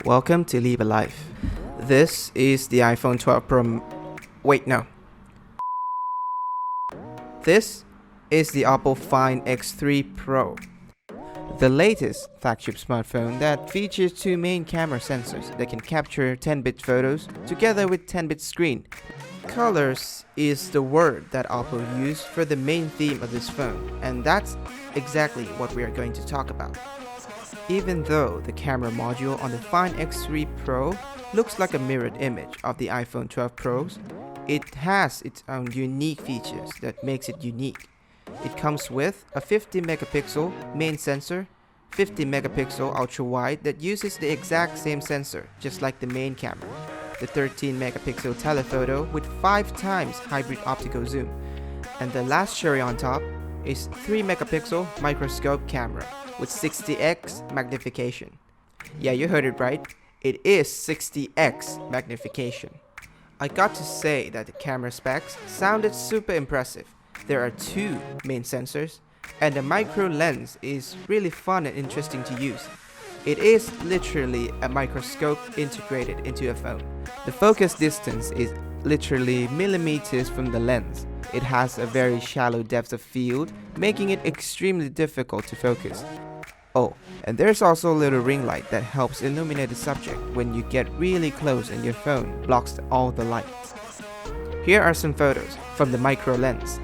Welcome to Live a Life. This is the iPhone 12 Pro. Wait, no. This is the OPPO Find X3 Pro, the latest flagship smartphone that features two main camera sensors that can capture 10-bit photos together with 10-bit screen. Colors is the word that OPPO used for the main theme of this phone, and that's exactly what we are going to talk about. Even though the camera module on the Find X3 Pro looks like a mirrored image of the iPhone 12 Pros, it has its own unique features that makes it unique. It comes with a 50 megapixel main sensor, 50 megapixel ultrawide that uses the exact same sensor just like the main camera, the 13 megapixel telephoto with 5 times hybrid optical zoom, and the last cherry on top is 3 megapixel microscope camera with 60x magnification. Yeah, you heard it right. It is 60x magnification. I got to say that the camera specs sounded super impressive. There are 2 main sensors, and the micro lens is really fun and interesting to use. It is literally a microscope integrated into a phone. The focus distance is literally millimeters from the lens. It has a very shallow depth of field, making it extremely difficult to focus. Oh, and there's also a little ring light that helps illuminate the subject when you get really close and your phone blocks all the lights. Here are some photos from the micro lens.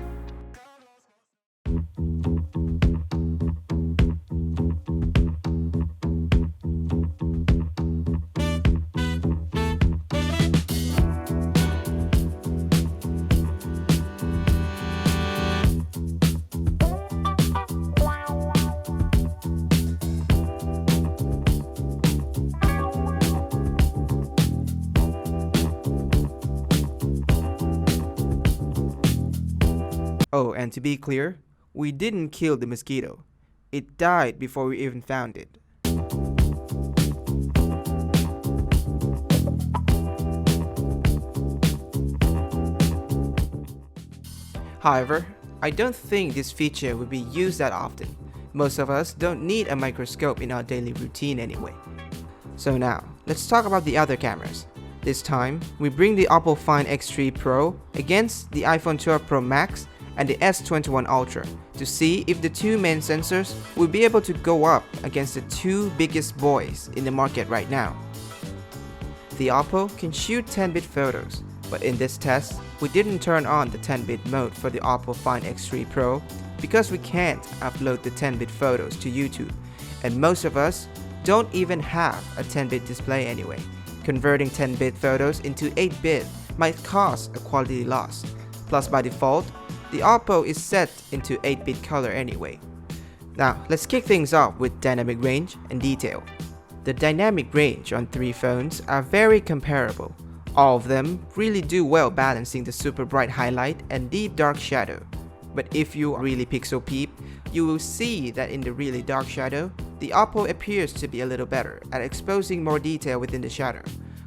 Oh, and to be clear, we didn't kill the mosquito. It died before we even found it. However, I don't think this feature would be used that often. Most of us don't need a microscope in our daily routine anyway. So now, let's talk about the other cameras. This time, we bring the OPPO Find X3 Pro against the iPhone 12 Pro Max and the S21 Ultra to see if the 2 main sensors will be able to go up against the 2 biggest boys in the market right now. The OPPO can shoot 10-bit photos, but in this test, we didn't turn on the 10-bit mode for the OPPO Find X3 Pro because we can't upload the 10-bit photos to YouTube, and most of us don't even have a 10-bit display anyway. Converting 10-bit photos into 8-bit might cause a quality loss. Plus, by default, the OPPO is set into 8-bit color anyway. Now, let's kick things off with dynamic range and detail. The dynamic range on 3 phones are very comparable. All of them really do well balancing the super bright highlight and deep dark shadow. But if you are really pixel peep, you will see that in the really dark shadow, the OPPO appears to be a little better at exposing more detail within the shadow,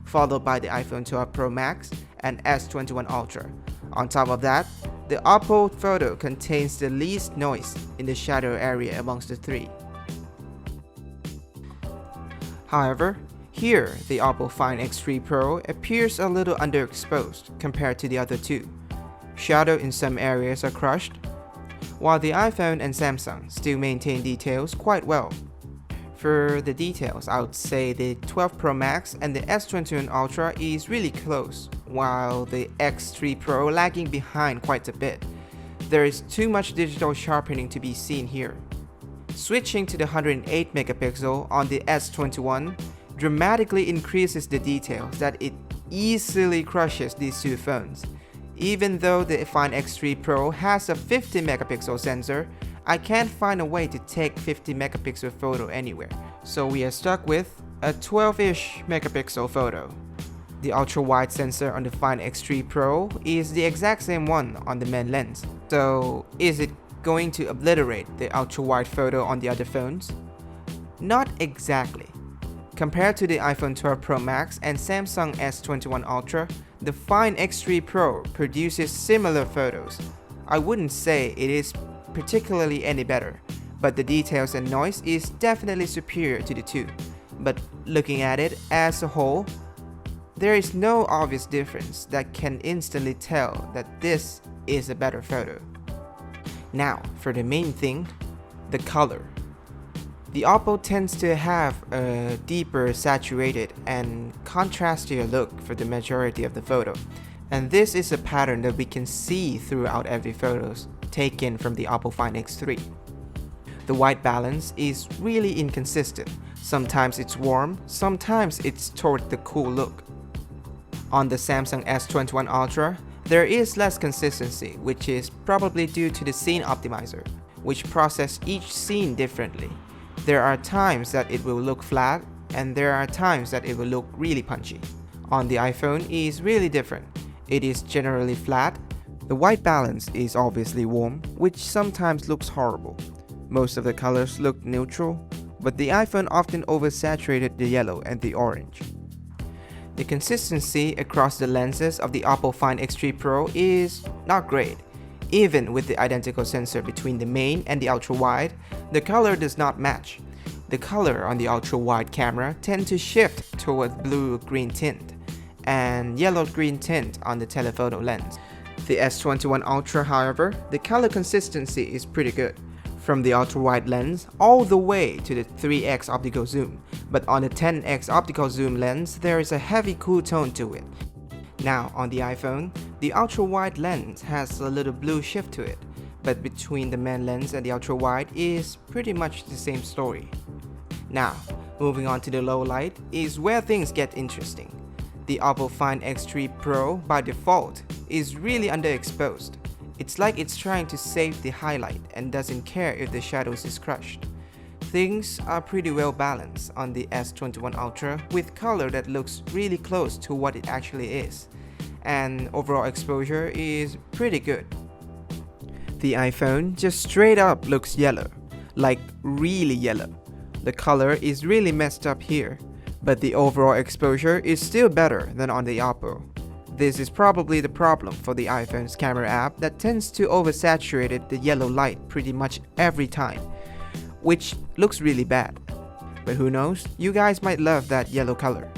followed by the iPhone 12 Pro Max and S21 Ultra. On top of that, the OPPO photo contains the least noise in the shadow area amongst the 3. However, here the OPPO Find X3 Pro appears a little underexposed compared to the other 2. Shadow in some areas are crushed, while the iPhone and Samsung still maintain details quite well. For the details, I would say the 12 Pro Max and the S21 Ultra is really close, while the X3 Pro lagging behind quite a bit. There is too much digital sharpening to be seen here. Switching to the 108 megapixel on the S21 dramatically increases the details that it easily crushes these 2 phones. Even though the Find X3 Pro has a 50 megapixel sensor, I can't find a way to take 50 megapixel photo anywhere, so we are stuck with a 12-ish megapixel photo. The ultra-wide sensor on the Find X3 Pro is the exact same one on the main lens, so is it going to obliterate the ultra-wide photo on the other phones? Not exactly. Compared to the iPhone 12 Pro Max and Samsung S21 Ultra, the Find X3 Pro produces similar photos. I wouldn't say it is particularly any better, but the details and noise is definitely superior to the 2. but looking at it as a whole, there is no obvious difference that can instantly tell that this is a better photo. Now, for the main thing, the color. The OPPO tends to have a deeper saturated and contrastier look for the majority of the photo, and this is a pattern that we can see throughout every photos taken from the OPPO Find X3. The white balance is really inconsistent. Sometimes it's warm, sometimes it's toward the cool look. On the Samsung S21 Ultra, there is less consistency, which is probably due to the scene optimizer, which processes each scene differently. There are times that it will look flat, and there are times that it will look really punchy. On the iPhone, it is really different. It is generally flat. The white balance is obviously warm, which sometimes looks horrible. Most of the colors look neutral, but the iPhone often oversaturated the yellow and the orange. The consistency across the lenses of the OPPO Find X3 Pro is not great. Even with the identical sensor between the main and the ultra-wide, the color does not match. The color on the ultra-wide camera tends to shift toward blue-green tint and yellow-green tint on the telephoto lens. The S21 Ultra, however, the color consistency is pretty good, from the ultra-wide lens all the way to the 3x optical zoom, but on the 10x optical zoom lens there is a heavy cool tone to it. Now on the iPhone, the ultra-wide lens has a little blue shift to it, but between the main lens and the ultra-wide is pretty much the same story. Now, moving on to the low light is where things get interesting. The OPPO Find X3 Pro by default is really underexposed. It's like it's trying to save the highlight and doesn't care if the shadows is crushed. Things are pretty well balanced on the S21 Ultra with color that looks really close to what it actually is, and overall exposure is pretty good. The iPhone just straight up looks yellow, like really yellow. The color is really messed up here, but the overall exposure is still better than on the OPPO. This is probably the problem for the iPhone's camera app that tends to oversaturate the yellow light pretty much every time, which looks really bad. But who knows, you guys might love that yellow color.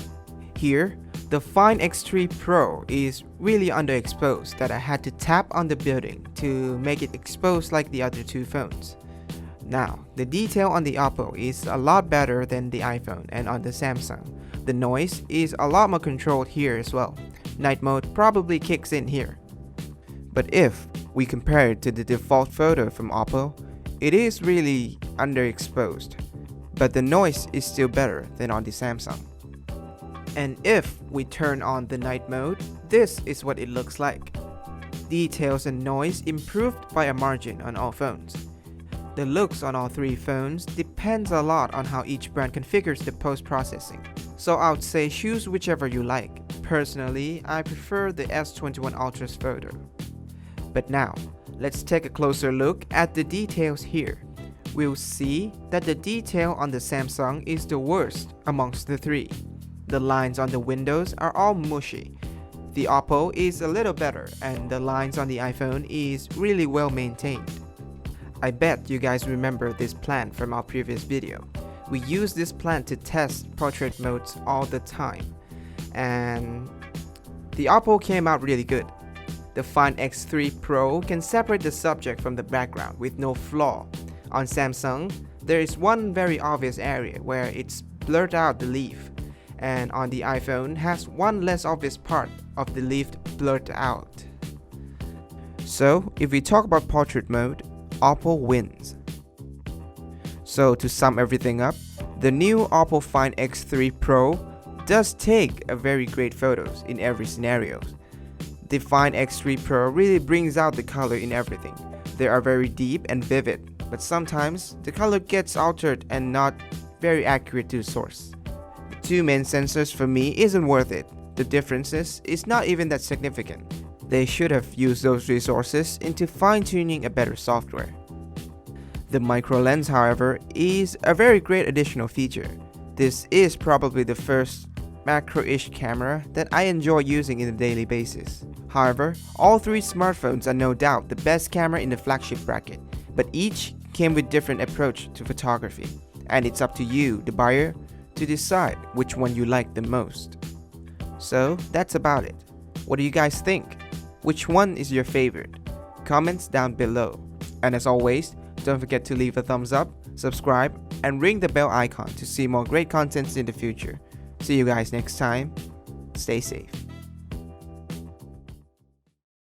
Here, the Find X3 Pro is really underexposed that I had to tap on the building to make it exposed like the other two phones. Now, the detail on the OPPO is a lot better than the iPhone and on the Samsung. The noise is a lot more controlled here as well. Night mode probably kicks in here. But if we compare it to the default photo from OPPO, it is really underexposed, but the noise is still better than on the Samsung. And if we turn on the night mode, this is what it looks like. Details and noise improved by a margin on all phones. The looks on all three phones depends a lot on how each brand configures the post-processing. So I would say choose whichever you like. Personally, I prefer the S21 Ultra's photo. But now, let's take a closer look at the details here. We'll see that the detail on the Samsung is the worst amongst the three. The lines on the windows are all mushy. The OPPO is a little better, and the lines on the iPhone is really well maintained. I bet you guys remember this plant from our previous video. We use this plant to test portrait modes all the time, and the OPPO came out really good. The Find X3 Pro can separate the subject from the background with no flaw. On Samsung, there is one very obvious area where it's blurred out the leaf, and on the iPhone has one less obvious part of the leaf blurred out. So if we talk about portrait mode, OPPO wins. So to sum everything up, the new OPPO Find X3 Pro does take a very great photos in every scenario. The Find X3 Pro really brings out the color in everything. They are very deep and vivid, but sometimes the color gets altered and not very accurate to the source. The two main sensors for me isn't worth it. The differences is not even that significant. They should have used those resources into fine-tuning a better software. The micro lens, however, is a very great additional feature. This is probably the first macro-ish camera that I enjoy using on a daily basis. However, all three smartphones are no doubt the best camera in the flagship bracket, but each came with different approach to photography, and it's up to you, the buyer, to decide which one you like the most. So that's about it. What do you guys think? Which one is your favorite? Comments down below. And as always, don't forget to leave a thumbs up, subscribe, and ring the bell icon to see more great contents in the future. See you guys next time. Stay safe.